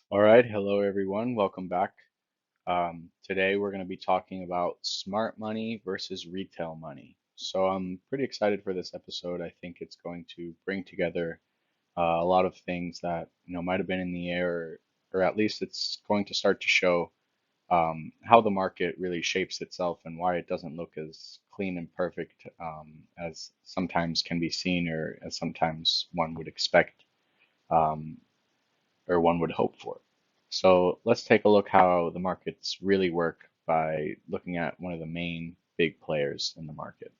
All right, hello everyone. Welcome back. Today we're going to be talking about smart money versus retail money. So I'm pretty excited for this episode. I think it's going to bring together a lot of things that might have been in the air, or at least it's going to start to show how the market really shapes itself and why it doesn't look as clean and perfect as sometimes can be seen, or as sometimes one would expect. Um, or one would hope for. So let's take a look how the markets really work by looking at one of the main big players in the market.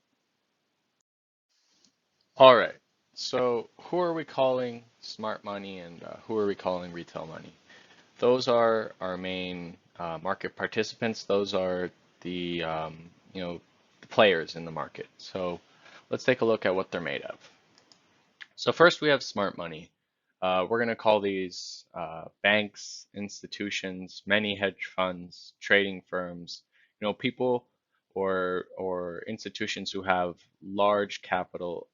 All right. So who are we calling smart money and who are we calling retail money? Those are our main market participants. Those are the the players in the market. So let's take a look at what they're made of. So first we have smart money. We're going to call these banks, institutions, many hedge funds, trading firms, people or institutions who have large capital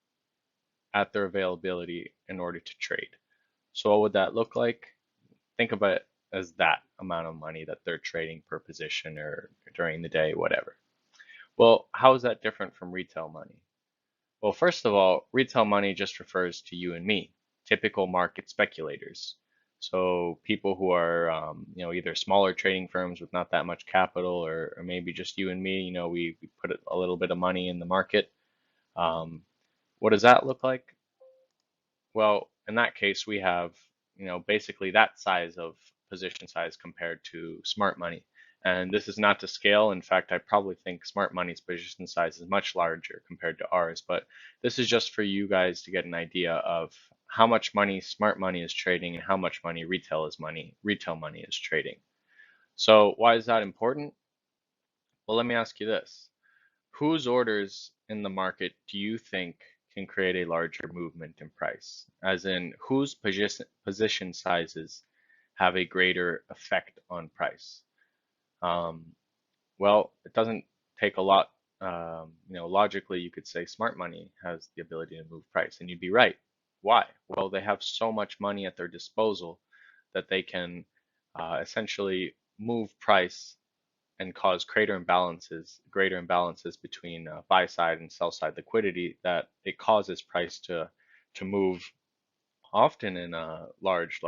at their availability in order to trade. So what would that look like? Think of it as that amount of money that they're trading per position or during the day, whatever. Well, how is that different from retail money? Well, first of all, retail money just refers to you and me, typical market speculators. So people who are, either smaller trading firms with not that much capital, or maybe just you and me. We put a little bit of money in the market. Um, what does that look like? Well, in that case, we have, basically that size of position size compared to smart money. And this is not to scale. In fact, I probably think smart money's position size is much larger compared to ours. But this is just for you guys to get an idea of how much money smart money is trading and how much money retail money is trading. So why is that important? Well, let me ask you this. Whose orders in the market do you think can create a larger movement in price? As in, whose position sizes have a greater effect on price? Um, well, it doesn't take a lot. Logically, you could say smart money has the ability to move price, and you'd be right. Why? Well, they have so much money at their disposal that they can essentially move price and cause greater imbalances between buy side and sell side liquidity, that it causes price to move often in large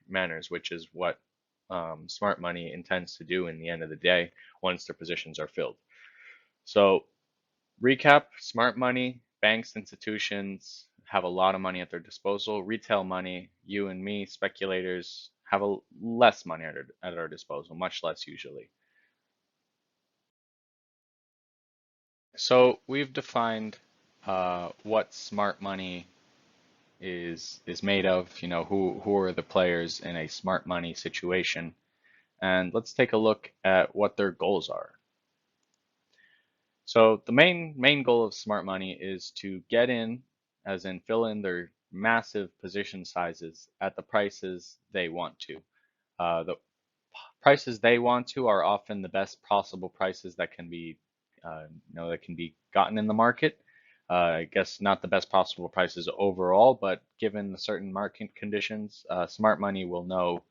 manners, which is what smart money intends to do in the end of the day once their positions are filled. So recap: smart money, banks, institutions have a lot of money at their disposal. Retail money, you and me, speculators, have less money at our disposal, much less usually. So we've defined what smart money is made of, who are the players in a smart money situation, and let's take a look at what their goals are. So the main goal of smart money is to get in, as in fill in their massive position sizes at the prices they want to. The prices they want to are often the best possible prices that can be, that can be gotten in the market. I guess not the best possible prices overall, but given the certain market conditions, smart money will know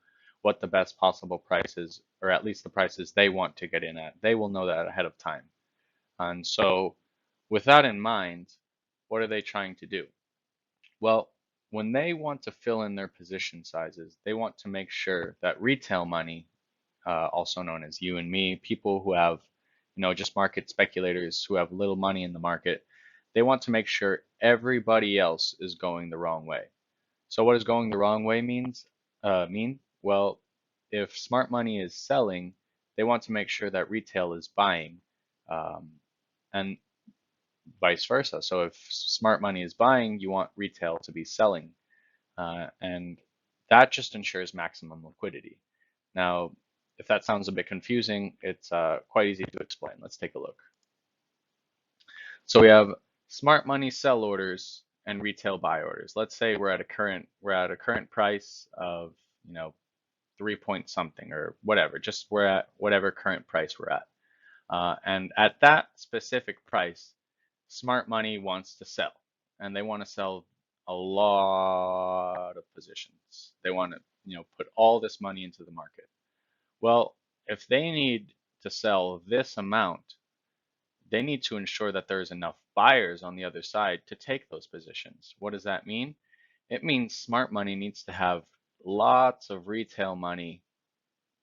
what the best possible prices, or at least the prices they want to get in at. They will know that ahead of time. And so, with that in mind, what are they trying to do? Well, when they want to fill in their position sizes, they want to make sure that retail money, also known as you and me, people who have, just market speculators who have little money in the market, they want to make sure everybody else is going the wrong way. So what does going the wrong way mean? Well, if smart money is selling, they want to make sure that retail is buying, um, and vice versa. So if smart money is buying, you want retail to be selling, and that just ensures maximum liquidity. Now, if that sounds a bit confusing, it's quite easy to explain. Let's take a look. So we have smart money sell orders and retail buy orders. Let's say we're at a current price of, 3 point something or whatever. Just we're at whatever current price we're at. And at that specific price, smart money wants to sell, and they want to sell a lot of positions. They want to put all this money into the market. Well, if they need to sell this amount, they need to ensure that there's enough buyers on the other side to take those positions. What does that mean? It means smart money needs to have lots of retail money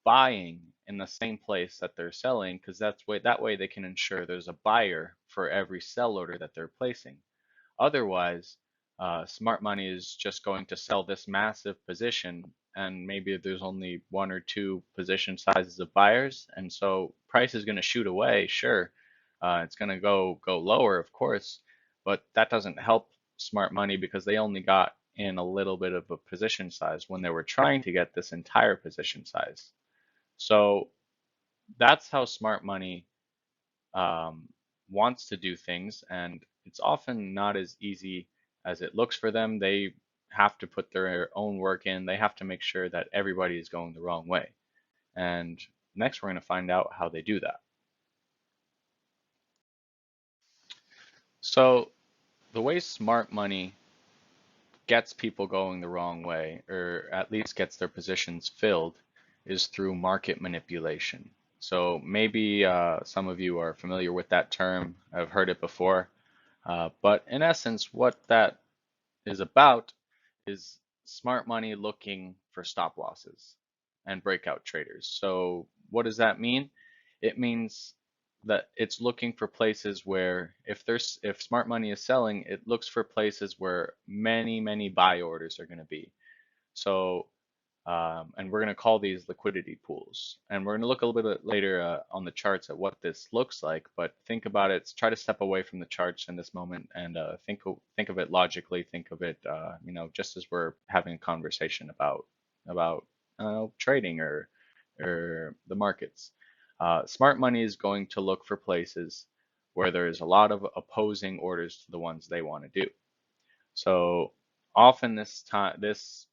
buying in the same place that they're selling, because that way they can ensure there's a buyer for every sell order that they're placing. Otherwise, smart money is just going to sell this massive position, and maybe there's only one or two position sizes of buyers, and so price is going to shoot away. Sure, it's going to go lower, of course, but that doesn't help smart money because they only got in a little bit of a position size when they were trying to get this entire position size. So that's how smart money um, wants to do things, and it's often not as easy as it looks for them. They have to put their own work in. They have to make sure that everybody is going the wrong way. And next, we're going to find out how they do that. So the way smart money gets people going the wrong way, or at least gets their positions filled, is through market manipulation. So maybe some of you are familiar with that term. I've heard it before. But in essence, what that is about is smart money looking for stop losses and breakout traders. So what does that mean? It means that it's looking for places where if smart money is selling, it looks for places where many buy orders are going to be. So and we're going to call these liquidity pools. And we're going to look a little bit later on the charts at what this looks like, but think about it. Try to step away from the charts in this moment and think of it logically. Think of it, just as we're having a conversation about trading or the markets. Smart money is going to look for places where there's a lot of opposing orders to the ones they want to do. So often this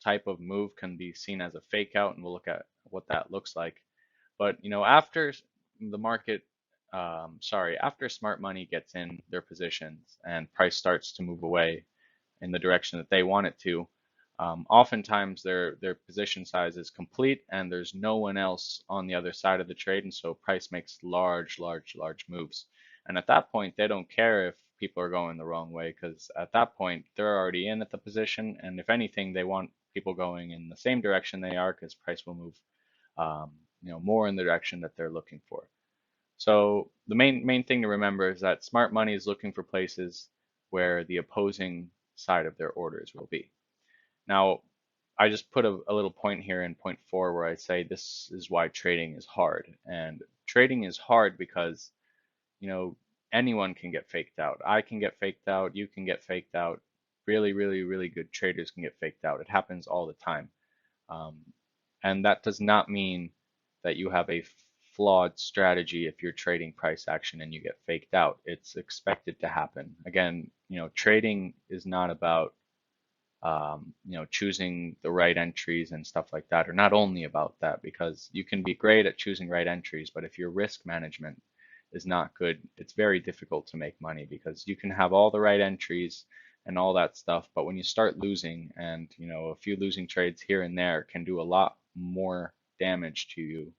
type of move can be seen as a fake out, and we'll look at what that looks like. But after the market, after smart money gets in their positions and price starts to move away in the direction that they want it to, oftentimes their position size is complete and there's no one else on the other side of the trade, and so price makes large moves. And at that point, they don't care if people are going the wrong way, because at that point they're already in at the position, and if anything, they want people going in the same direction they are, because price will move more in the direction that they're looking for. So the main thing to remember is that smart money is looking for places where the opposing side of their orders will be. Now, I just put a little point here in point 4 where I say this is why trading is hard. And trading is hard because, anyone can get faked out. I can get faked out. You can get faked out. Really good traders can get faked out. It happens all the time. And that does not mean that you have a flawed strategy if you're trading price action and you get faked out. It's expected to happen. Again, trading is not about choosing the right entries and stuff like that, or not only about that, because you can be great at choosing right entries, but if your risk management is not good, it's very difficult to make money, because you can have all the right entries and all that stuff, but when you start losing, and a few losing trades here and there can do a lot more damage to you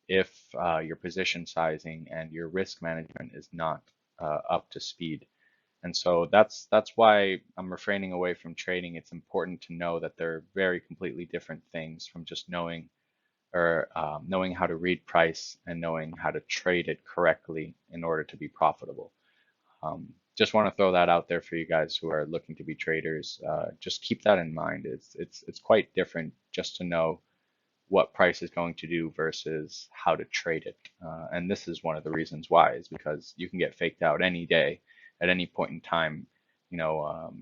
if your position sizing and your risk management is not up to speed. And so that's why I'm refraining away from trading. It's important to know that they're very completely different things from just knowing how to read price and knowing how to trade it correctly in order to be profitable. Just want to throw that out there for you guys who are looking to be traders. Just keep that in mind. It's quite different just to know what price is going to do versus how to trade it. And this is one of the reasons why, is because you can get faked out any day at any point in time,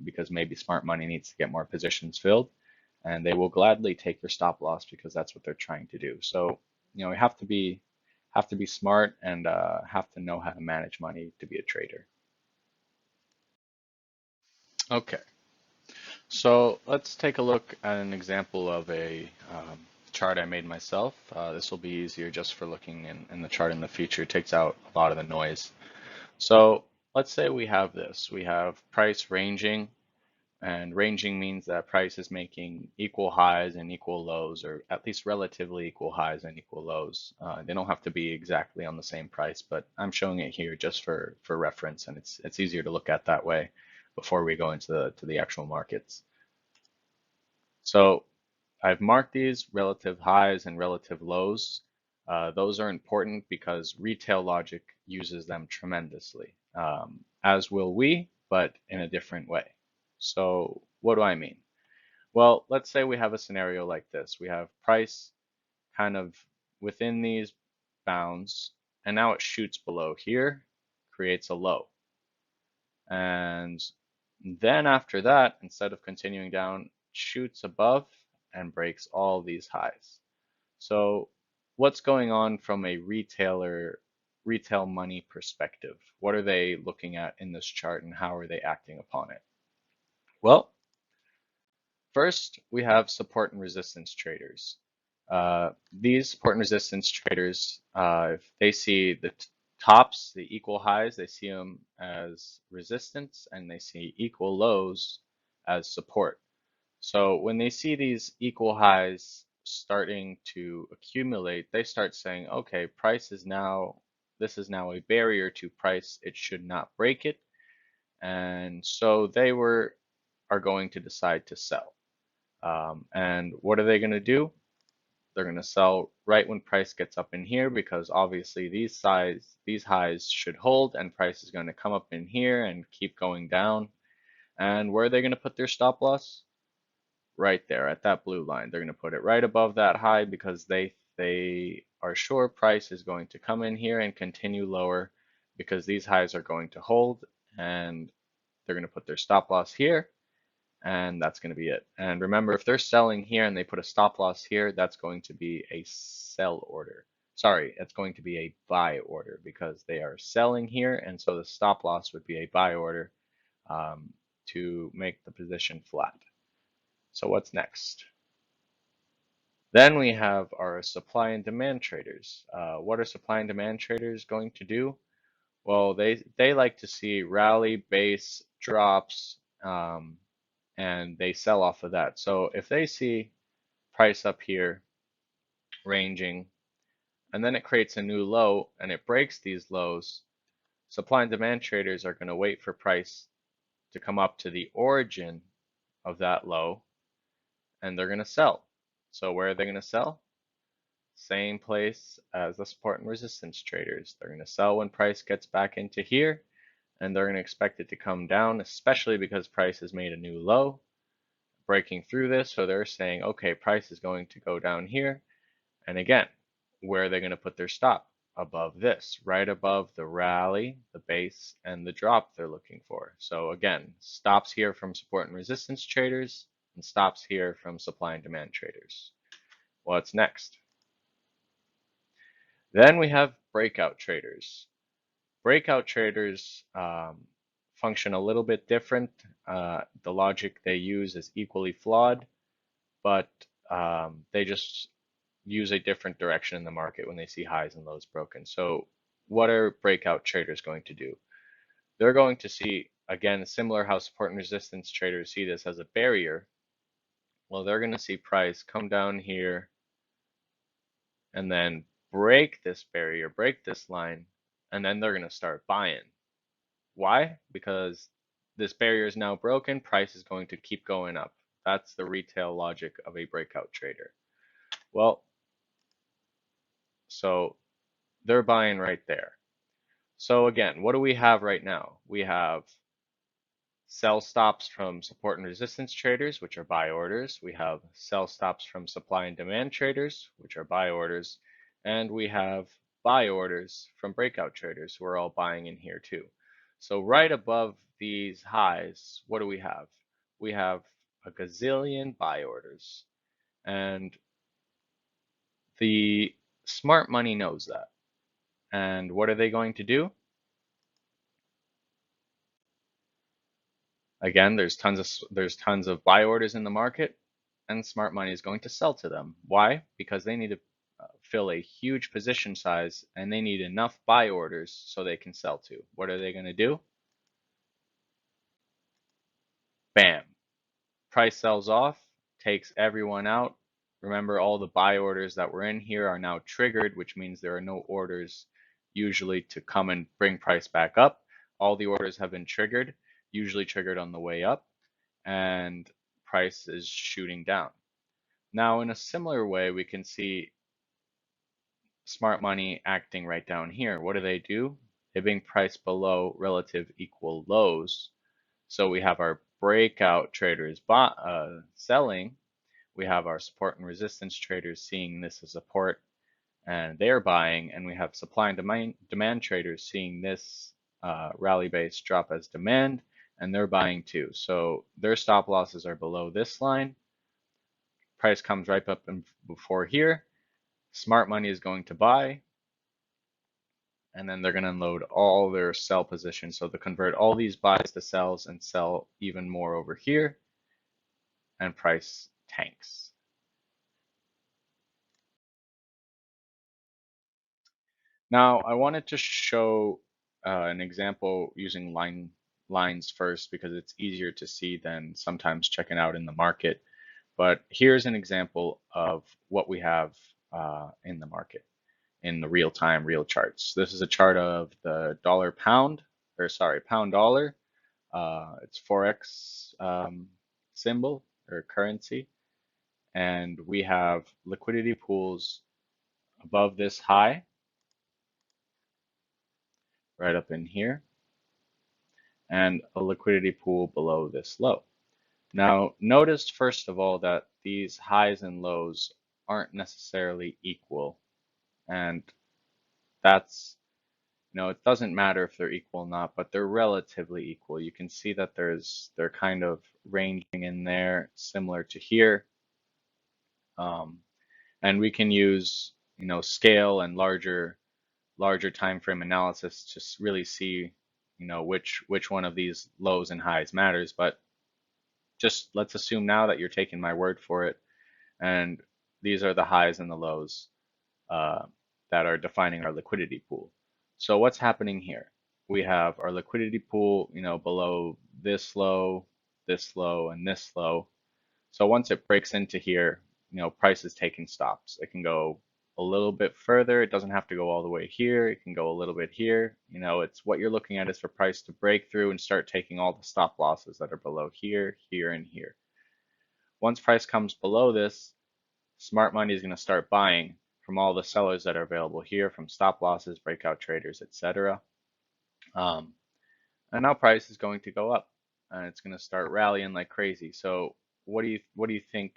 because maybe smart money needs to get more positions filled, and they will gladly take your stop loss because that's what they're trying to do. So, you have to be smart and have to know how to manage money to be a trader. Okay, so let's take a look at an example of a chart I made myself. This will be easier just for looking in the chart in the future. It takes out a lot of the noise. So let's say we have this. We have price ranging And ranging means that price is making equal highs and equal lows, or at least relatively equal highs and equal lows. They don't have to be exactly on the same price, but I'm showing it here just for reference, and it's easier to look at that way before we go into the actual markets. So I've marked these relative highs and relative lows. Those are important because retail logic uses them tremendously, as will we, but in a different way. So what do I mean? Well, let's say we have a scenario like this. We have price kind of within these bounds, and now it shoots below here, creates a low. And then after that, instead of continuing down, shoots above and breaks all these highs. So what's going on from a retail money perspective? What are they looking at in this chart and how are they acting upon it? Well, first we have support and resistance traders. These support and resistance traders, if they see the tops, the equal highs, they see them as resistance, and they see equal lows as support. So when they see these equal highs starting to accumulate, they start saying, okay, this is now a barrier to price. It should not break it. And so are going to decide to sell. And what are they going to do? They're going to sell right when price gets up in here because obviously these highs should hold and price is going to come up in here and keep going down. And where are they going to put their stop loss? Right there at that blue line. They're going to put it right above that high because they are sure price is going to come in here and continue lower because these highs are going to hold, and they're going to put their stop loss here, and that's going to be it. And remember, if they're selling here and they put a stop loss here, that's going to be a sell order. Sorry, it's going to be a buy order because they are selling here, and so the stop loss would be a buy order to make the position flat. So what's next? Then we have our supply and demand traders. What are supply and demand traders going to do? Well, they like to see rally, base, drops, and they sell off of that. So if they see price up here ranging, and then it creates a new low and it breaks these lows, supply and demand traders are going to wait for price to come up to the origin of that low, and they're going to sell. So where are they going to sell? Same place as the support and resistance traders. They're going to sell when price gets back into here, and they're going to expect it to come down, especially because price has made a new low, breaking through this. So they're saying, okay, price is going to go down here. And again, where are they going to put their stop? Above this, right above the rally, the base, and the drop they're looking for. So again, stops here from support and resistance traders, and stops here from supply and demand traders. What's next? Then we have breakout traders. Breakout traders function a little bit different. The logic they use is equally flawed, but they just use a different direction in the market when they see highs and lows broken. So what are breakout traders going to do? They're going to see, again, similar how support and resistance traders see this as a barrier. Well, they're going to see price come down here and then break this barrier, break this line, and then they're going to start buying. Why? Because this barrier is now broken, price is going to keep going up. That's the retail logic of a breakout trader. Well, so they're buying right there. So again, what do we have right now? We have sell stops from support and resistance traders, which are buy orders. We have sell stops from supply and demand traders, which are buy orders. And we have buy orders from breakout traders who are all buying in here too. So right above these highs, what do we have? We have a gazillion buy orders. And the smart money knows that. And what are they going to do? Again, there's tons of buy orders in the market, and smart money is going to sell to them. Why? Because they need to fill a huge position size, and they need enough buy orders so they can sell to. What are they going to do? Bam! price sells off, takes everyone out. Remember, all the buy orders that were in here are now triggered, which means there are no orders usually to come and bring price back up. All the orders have been triggered, usually triggered on the way up, and price is shooting down. Now, in a similar way, we can see smart money acting right down here. What do? They bring price below relative equal lows. So we have our breakout traders selling. We have our support and resistance traders seeing this as support and they're buying. And we have supply and demand traders seeing this rally base drop as demand and they're buying too. So their stop losses are below this line. Price comes right up before here. Smart money is going to buy, and then they're going to unload all their sell positions. So they convert all these buys to sells and sell even more over here, and price tanks. Now, I wanted to show an example using lines first because it's easier to see than sometimes checking out in the market. But here's an example of what we have in the market in the real-time real charts. This is a chart of the pound dollar. It's Forex symbol or currency. And we have liquidity pools above this high, right up in here, and a liquidity pool below this low. Now, notice first of all that these highs and lows aren't necessarily equal. And that's, it doesn't matter if they're equal or not, but they're relatively equal. You can see that they're kind of ranging in there, similar to here. And we can use, scale and larger time frame analysis to really see, which one of these lows and highs matters. But just let's assume now that you're taking my word for it, and these are the highs and the lows that are defining our liquidity pool. So what's happening here? We have our liquidity pool, below this low, and this low. So once it breaks into here, price is taking stops. It can go a little bit further. It doesn't have to go all the way here. It can go a little bit here. It's what you're looking at is for price to break through and start taking all the stop losses that are below here, here, and here. Once price comes below this, smart money is going to start buying from all the sellers that are available here, from stop losses, breakout traders, etc. And now price is going to go up, and it's going to start rallying like crazy. So what do you think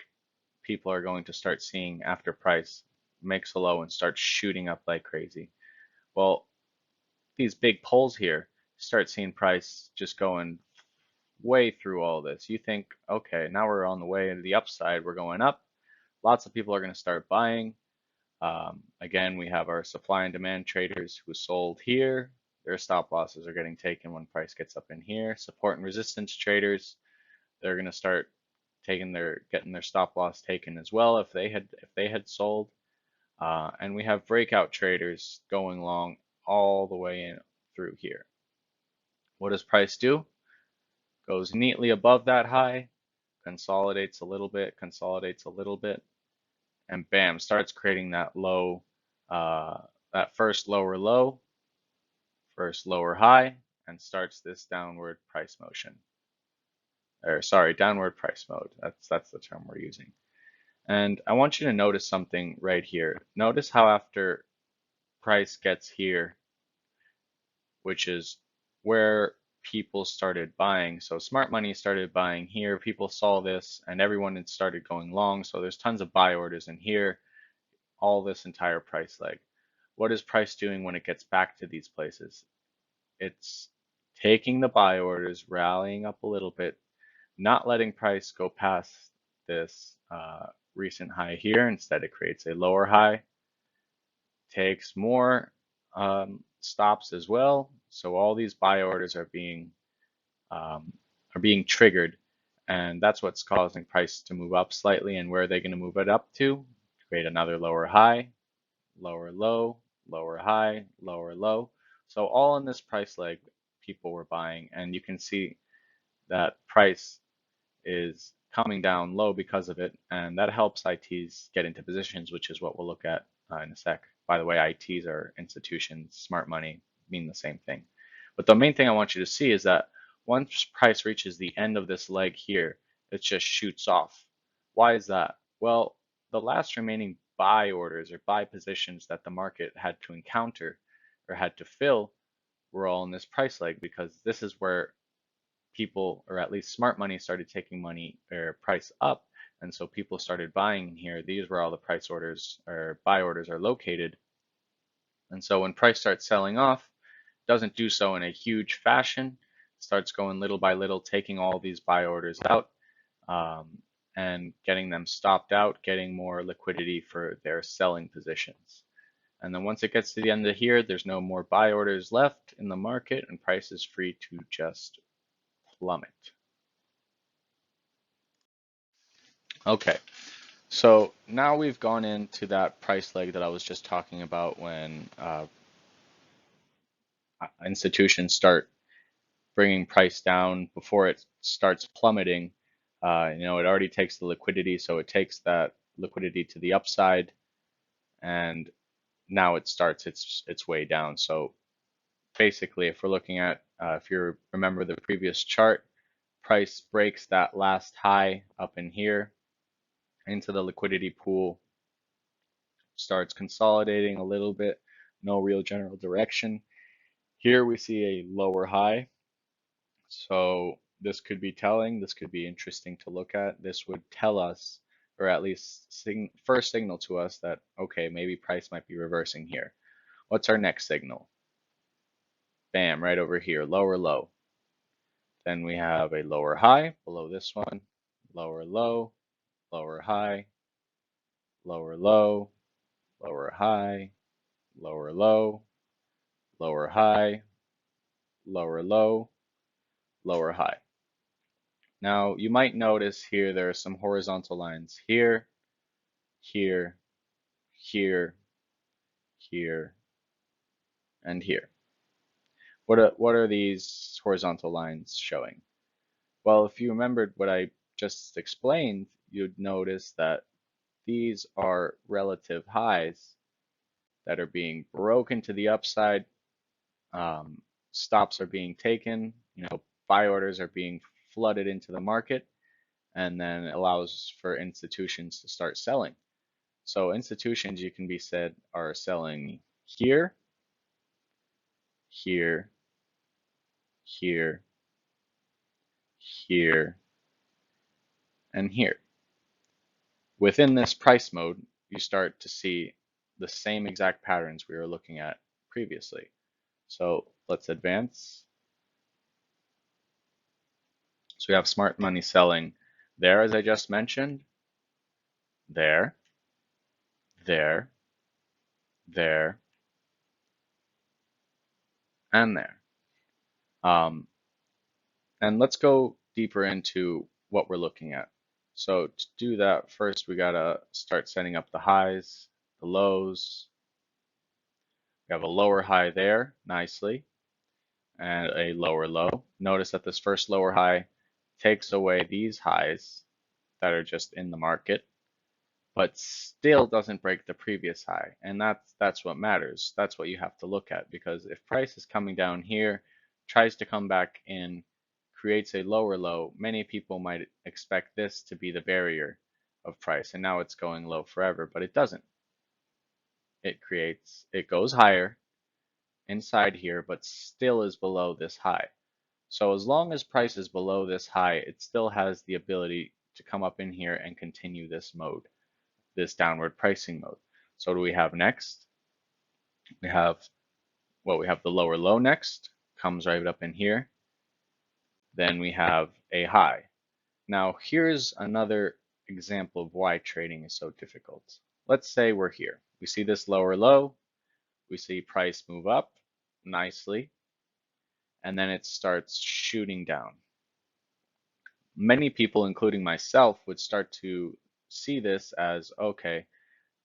people are going to start seeing after price makes a low and starts shooting up like crazy? Well, these big pulls here start seeing price just going way through all this. You think, okay, now we're on the way to the upside, we're going up. Lots of people are going to start buying. Again, we have our supply and demand traders who sold here. Their stop losses are getting taken when price gets up in here. Support and resistance traders, they're going to start getting their stop loss taken as well if they had sold. And we have breakout traders going long all the way in through here. What does price do? Goes neatly above that high, consolidates a little bit, and bam, starts creating that low, that first lower low, first lower high, and starts this downward price motion. Or sorry, downward price mode. That's the term we're using. And I want you to notice something right here. Notice how after price gets here, which is where people started buying. So smart money started buying here. People saw this and everyone had started going long. So there's tons of buy orders in here, all this entire price leg. What is price doing when it gets back to these places? It's taking the buy orders, rallying up a little bit, not letting price go past this recent high here. Instead, it creates a lower high, takes more stops as well. So all these buy orders are being triggered, and that's what's causing price to move up slightly. And where are they going to move it up to? Create another lower high, lower low, lower high, lower low. So all in this price leg, people were buying, and you can see that price is coming down low because of it, and that helps ITs get into positions, which is what we'll look at in a sec. By the way, ITs are institutions, smart money mean the same thing. But the main thing I want you to see is that once price reaches the end of this leg here, it just shoots off. Why is that? Well, the last remaining buy orders or buy positions that the market had to encounter or had to fill were all in this price leg, because this is where people, or at least smart money, started taking money or price up, and so people started buying here. These were all the price orders or buy orders are located. And so when price starts selling off, doesn't do so in a huge fashion, starts going little by little, taking all these buy orders out and getting them stopped out, getting more liquidity for their selling positions. And then once it gets to the end of here, there's no more buy orders left in the market, and price is free to just plummet. Okay, so now we've gone into that price leg that I was just talking about when institutions start bringing price down before it starts plummeting. It already takes the liquidity, so it takes that liquidity to the upside, and now it starts its way down. So basically, if we're looking at, if you remember the previous chart, price breaks that last high up in here into the liquidity pool, starts consolidating a little bit, no real general direction. Here we see a lower high. So this could be telling, this could be interesting to look at. This would tell us, or at least first signal to us that, okay, maybe price might be reversing here. What's our next signal? Bam, right over here, lower low. Then we have a lower high below this one, lower low, lower high, lower low, lower high, lower low, lower high, lower low, lower high. Now you might notice here there are some horizontal lines here, here, here, here, and here. What are these horizontal lines showing? Well, if you remembered what I just explained, you'd notice that these are relative highs that are being broken to the upside. Stops are being taken, buy orders are being flooded into the market, and then it allows for institutions to start selling. So institutions, you can be said, are selling here, here, here, here, and here. Within this price mode, you start to see the same exact patterns we were looking at previously. So let's advance. So we have smart money selling there, as I just mentioned, there, there, there, and there. And let's go deeper into what we're looking at. So to do that, first we gotta start setting up the highs, the lows. We have a lower high there, nicely, and a lower low. Notice that this first lower high takes away these highs that are just in the market, but still doesn't break the previous high. And that's what matters. That's what you have to look at, because if price is coming down here, tries to come back in, creates a lower low, many people might expect this to be the barrier of price, and now it's going low forever, but it doesn't. It goes higher inside here, but still is below this high. So as long as price is below this high, it still has the ability to come up in here and continue this mode, this downward pricing mode. So what do we have next? We have the lower low next, comes right up in here. Then we have a high. Now here's another example of why trading is so difficult. Let's say we're here. We see this lower low, we see price move up nicely, and then it starts shooting down. Many people, including myself, would start to see this as, okay,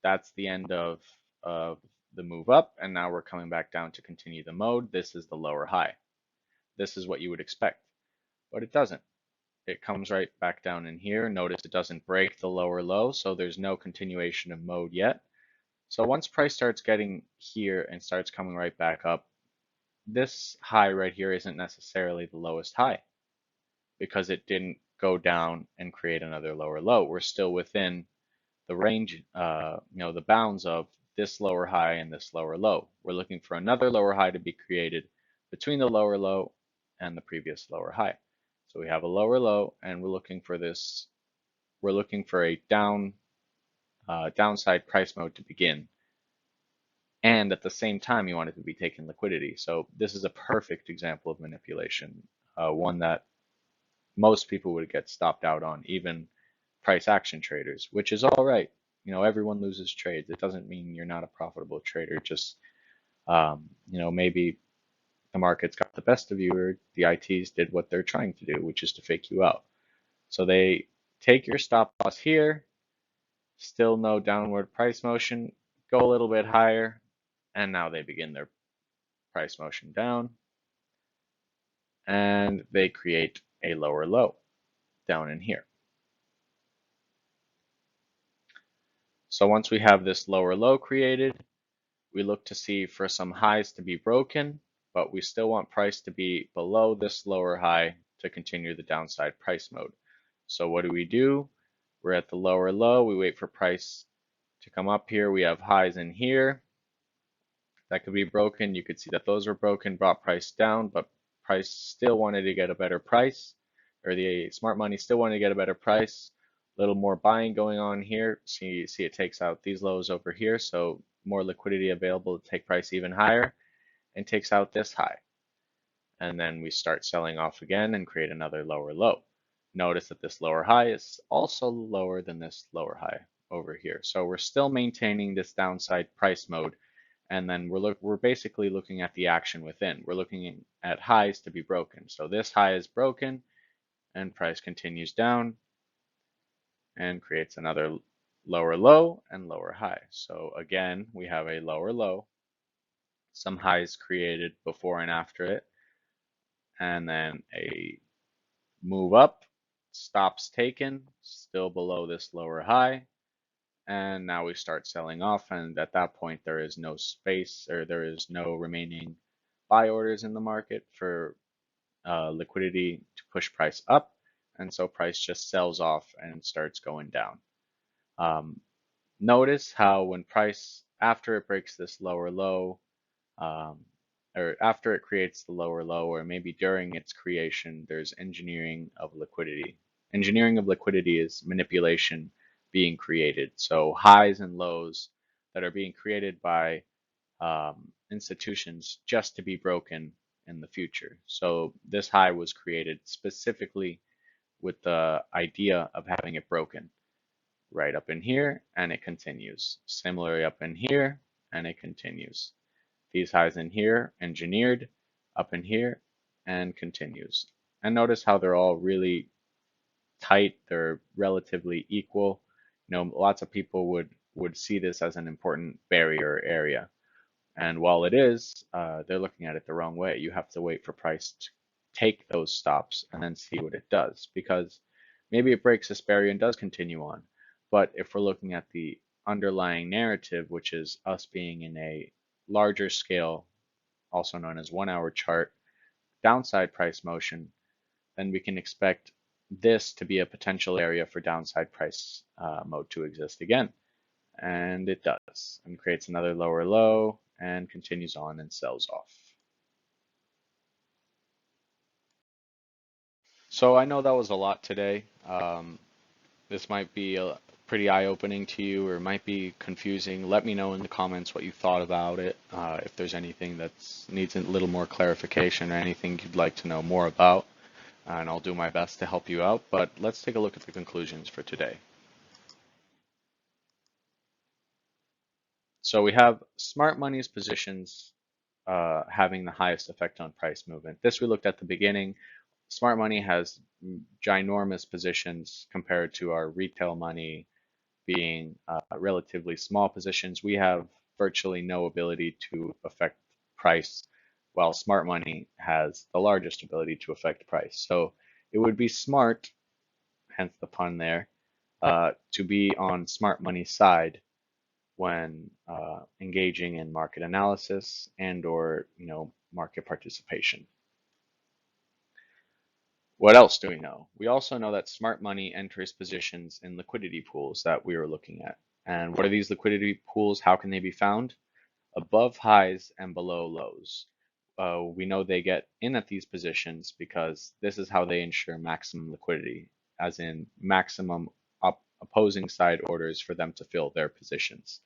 that's the end of the move up, and now we're coming back down to continue the mode. This is the lower high. This is what you would expect, but it doesn't. it comes right back down in here. Notice it doesn't break the lower low, so there's no continuation of mode yet. So once price starts getting here and starts coming right back up, this high right here isn't necessarily the lowest high because it didn't go down and create another lower low. We're still within the range, the bounds of this lower high and this lower low. We're looking for another lower high to be created between the lower low and the previous lower high. So we have a lower low, and we're looking for this. We're looking for a downside price mode to begin, and at the same time, you want it to be taking liquidity. So this is a perfect example of manipulation, one that most people would get stopped out on, even price action traders, which is all right. Everyone loses trades. It doesn't mean you're not a profitable trader. Just, maybe the market's got the best of you, or the ITs did what they're trying to do, which is to fake you out. So they take your stop loss here, still no downward price motion, go a little bit higher, and now they begin their price motion down, and they create a lower low down in here. So once we have this lower low created, we look to see for some highs to be broken, but we still want price to be below this lower high to continue the downside price mode. So what do? We're at the lower low. We wait for price to come up here. We have highs in here that could be broken. You could see that those were broken, brought price down, but price still wanted to get a better price, or the smart money still wanted to get a better price. A little more buying going on here. See it takes out these lows over here, so more liquidity available to take price even higher, and takes out this high. And then we start selling off again and create another lower low. Notice that this lower high is also lower than this lower high over here. So we're still maintaining this downside price mode, and then we're basically looking at the action within. We're looking at highs to be broken. So this high is broken, and price continues down and creates another lower low and lower high. So again, we have a lower low, some highs created before and after it, and then a move up, stops taken, still below this lower high, and now we start selling off, and at that point there is no space, or there is no remaining buy orders in the market for liquidity to push price up, and so price just sells off and starts going down. Notice how when price, after it breaks this lower low, or after it creates the lower low, or maybe during its creation, there's engineering of liquidity. Engineering of liquidity is manipulation being created. So highs and lows that are being created by institutions just to be broken in the future. So this high was created specifically with the idea of having it broken right up in here, and it continues. Similarly up in here, and it continues. These highs in here, engineered, up in here, and continues. And notice how they're all really tight. They're relatively equal. Lots of people would see this as an important barrier area. And while it is, they're looking at it the wrong way. You have to wait for price to take those stops and then see what it does, because maybe it breaks this barrier and does continue on. But if we're looking at the underlying narrative, which is us being in a larger scale, also known as 1 hour chart, downside price motion, then we can expect this to be a potential area for downside price mode to exist again. And it does, and creates another lower low and continues on and sells off. So I know that was a lot today. This might be pretty eye-opening to you, or might be confusing. Let me know in the comments what you thought about it. If there's anything that needs a little more clarification, or anything you'd like to know more about, and I'll do my best to help you out. But let's take a look at the conclusions for today. So we have smart money's positions having the highest effect on price movement. This we looked at the beginning. Smart money has ginormous positions compared to our retail money being relatively small positions. We have virtually no ability to affect price, while smart money has the largest ability to affect price. So it would be smart hence the pun there, to be on smart money's side when engaging in market analysis and or market participation. What else do we know? We also know that smart money enters positions in liquidity pools that we were looking at. And what are these liquidity pools? How can they be found? Above highs and below lows. We know they get in at these positions because this is how they ensure maximum liquidity, as in maximum opposing side orders for them to fill their positions.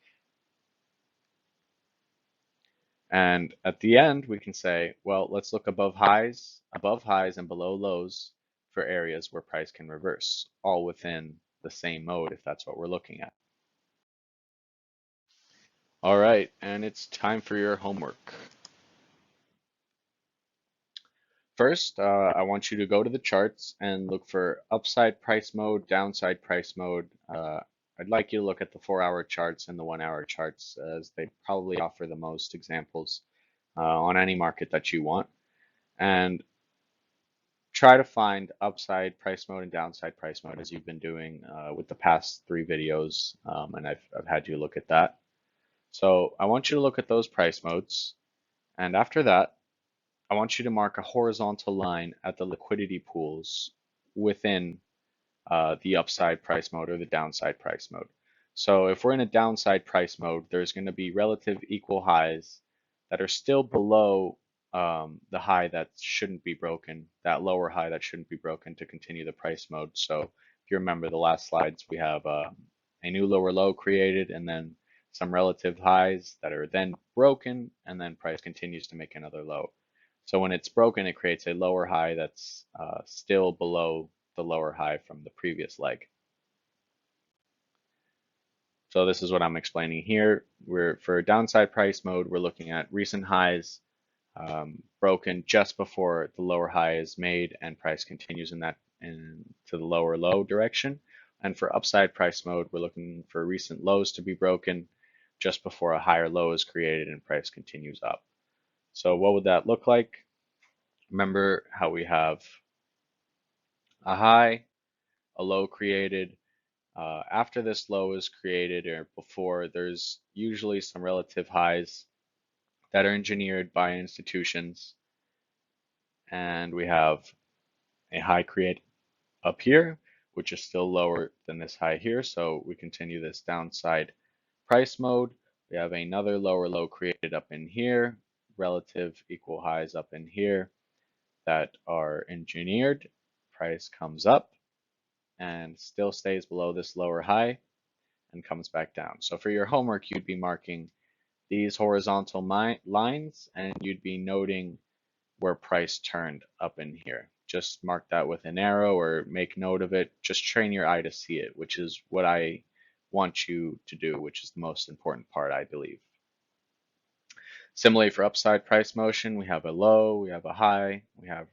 And at the end, we can say, well, let's look above highs and below lows for areas where price can reverse, all within the same mode if that's what we're looking at. All right, and it's time for your homework. First, I want you to go to the charts and look for upside price mode, downside price mode. I'd like you to look at the 4-hour charts and the 1-hour charts, as they probably offer the most examples on any market that you want. And try to find upside price mode and downside price mode as you've been doing with the past 3 videos, and I've had you look at that. So I want you to look at those price modes, and after that, I want you to mark a horizontal line at the liquidity pools within the upside price mode or the downside price mode. So if we're in a downside price mode, there's going to be relative equal highs that are still below the high that shouldn't be broken, that lower high that shouldn't be broken to continue the price mode. So if you remember the last slides, we have a new lower low created and then some relative highs that are then broken, and then price continues to make another low. So when it's broken, it creates a lower high that's still below the lower high from the previous leg. So this is what I'm explaining here. For downside price mode, we're looking at recent highs broken just before the lower high is made and price continues to the lower low direction. And for upside price mode, we're looking for recent lows to be broken just before a higher low is created and price continues up. So what would that look like? Remember how we have a high, a low created. After this low is created or before, there's usually some relative highs that are engineered by institutions. And we have a high created up here, which is still lower than this high here. So we continue this downside price mode. We have another lower low created up in here, relative equal highs up in here that are engineered. Price comes up and still stays below this lower high and comes back down. So for your homework, you'd be marking these horizontal lines and you'd be noting where price turned up in here. Just mark that with an arrow or make note of it. Just train your eye to see it, which is what I want you to do, which is the most important part, I believe. Similarly, for upside price motion, we have a low, we have a high, we have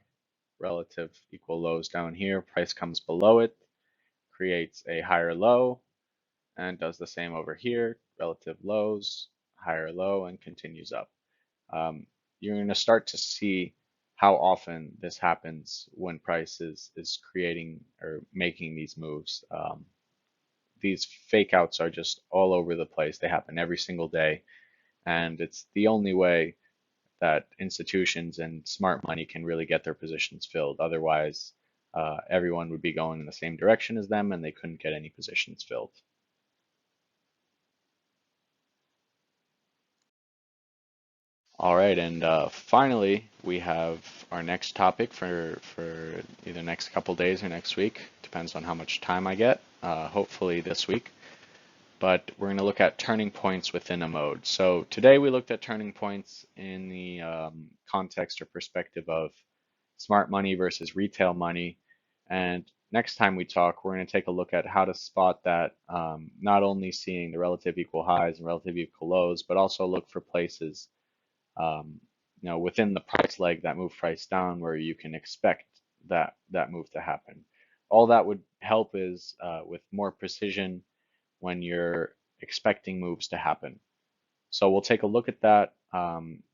relative equal lows down here. Price comes below it, creates a higher low, and does the same over here. Relative lows, higher low, and continues up. You're going to start to see how often this happens when price is creating or making these moves. These fake outs are just all over the place. They happen every single day. And it's the only way that institutions and smart money can really get their positions filled. Otherwise, everyone would be going in the same direction as them and they couldn't get any positions filled. All right, and finally, we have our next topic for either next couple days or next week. Depends on how much time I get, hopefully this week. But we're going to look at turning points within a mode. So today we looked at turning points in the context or perspective of smart money versus retail money. And next time we talk, we're going to take a look at how to spot that, not only seeing the relative equal highs and relative equal lows, but also look for places within the price leg that move price down where you can expect that move to happen. All that would help is with more precision when you're expecting moves to happen. So we'll take a look at that.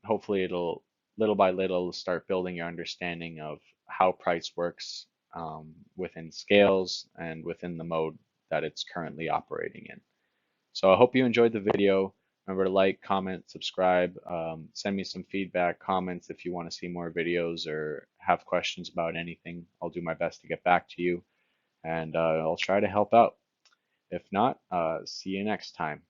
Hopefully it'll little by little start building your understanding of how price works within scales and within the mode that it's currently operating in. So I hope you enjoyed the video. Remember to like, comment, subscribe, send me some feedback, comments if you want to see more videos or have questions about anything. I'll do my best to get back to you, and I'll try to help out. If not, see you next time.